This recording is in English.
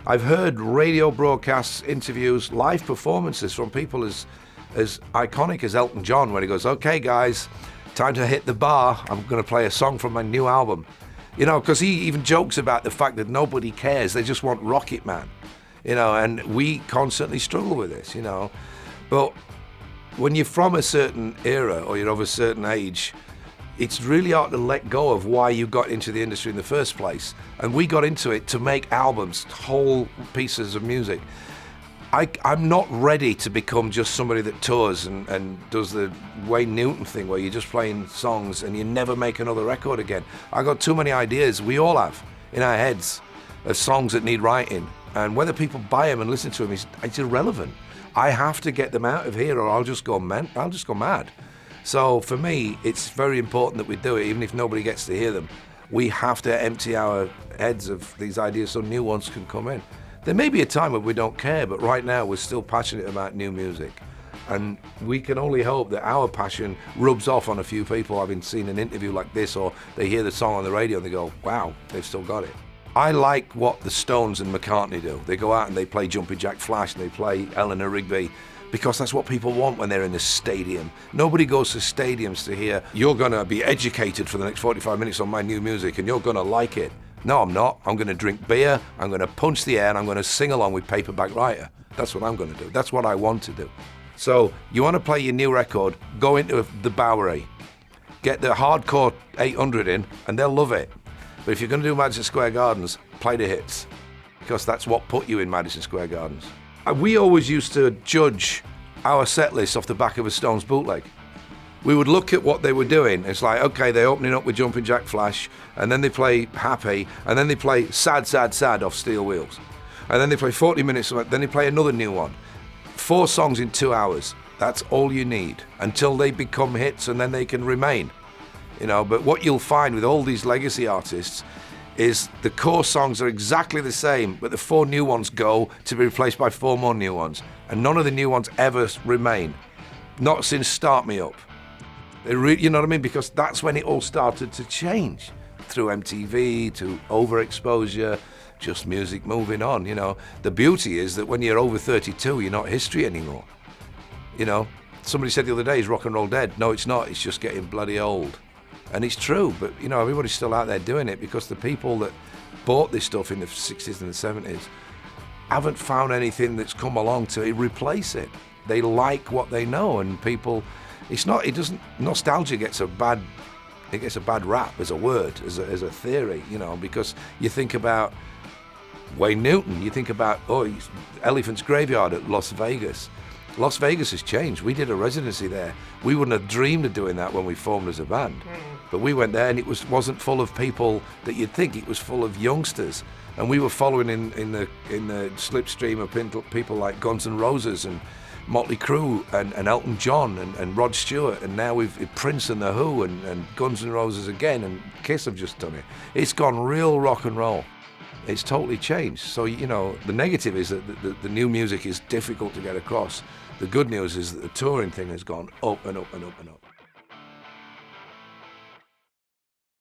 I've heard radio broadcasts, interviews, live performances from people as iconic as Elton John, where he goes, "Okay, guys, time to hit the bar. I'm going to play a song from my new album." You know, because he even jokes about the fact that nobody cares. They just want Rocket Man. You know, and we constantly struggle with this, you know. But when you're from a certain era or you're of a certain age, it's really hard to let go of why you got into the industry in the first place. And we got into it to make albums, whole pieces of music. I'm not ready to become just somebody that tours and does the Wayne Newton thing where you're just playing songs and you never make another record again. I got too many ideas, we all have, in our heads, of songs that need writing. And whether people buy them and listen to them it's irrelevant. I have to get them out of here or I'll just go mad. So for me, it's very important that we do it, even if nobody gets to hear them. We have to empty our heads of these ideas so new ones can come in. There may be a time where we don't care, but right now we're still passionate about new music. And we can only hope that our passion rubs off on a few people having seen an interview like this, or they hear the song on the radio and they go, wow, they've still got it. I like what the Stones and McCartney do. They go out and they play Jumping Jack Flash and they play Eleanor Rigby, because that's what people want when they're in the stadium. Nobody goes to stadiums to hear, you're going to be educated for the next 45 minutes on my new music and you're going to like it. No, I'm not. I'm going to drink beer, I'm going to punch the air, and I'm going to sing along with Paperback Writer. That's what I'm going to do. That's what I want to do. So you want to play your new record, go into the Bowery, get the hardcore 800 in, and they'll love it. But if you're going to do Madison Square Gardens, play the hits, because that's what put you in Madison Square Gardens. We always used to judge our set list off the back of a Stones bootleg. We would look at what they were doing. It's like, okay, they're opening up with Jumping Jack Flash, and then they play Happy, and then they play Sad, Sad, Sad off Steel Wheels. And then they play 40 minutes, then they play another new one. 4 songs in 2 hours. That's all you need until they become hits, and then they can remain. You know, but what you'll find with all these legacy artists is the core songs are exactly the same, but the 4 new ones go to be replaced by 4 more new ones. And none of the new ones ever remain. Not since Start Me Up. You know what I mean? Because that's when it all started to change. Through MTV, to overexposure, just music moving on, you know. The beauty is that when you're over 32, you're not history anymore. You know, somebody said the other day, is rock and roll dead? No, it's not. It's just getting bloody old. And it's true, but, you know, everybody's still out there doing it because the people that bought this stuff in the 60s and the 70s haven't found anything that's come along to replace it. They like what they know, and people... nostalgia gets a bad rap as a word, as a theory, you know, because you think about Wayne Newton, you think about, Elephant's Graveyard at Las Vegas. Las Vegas has changed. We did a residency there. We wouldn't have dreamed of doing that when we formed as a band. But we went there and it wasn't full of people that you'd think. It was full of youngsters. And we were following in the slipstream of people like Guns N' Roses and Motley Crue and Elton John and Rod Stewart, and now we've Prince and The Who and Guns N' Roses again, and Kiss have just done it. It's gone real rock and roll. It's totally changed. So, you know, the negative is that the new music is difficult to get across. The good news is that the touring thing has gone up and up and up and up.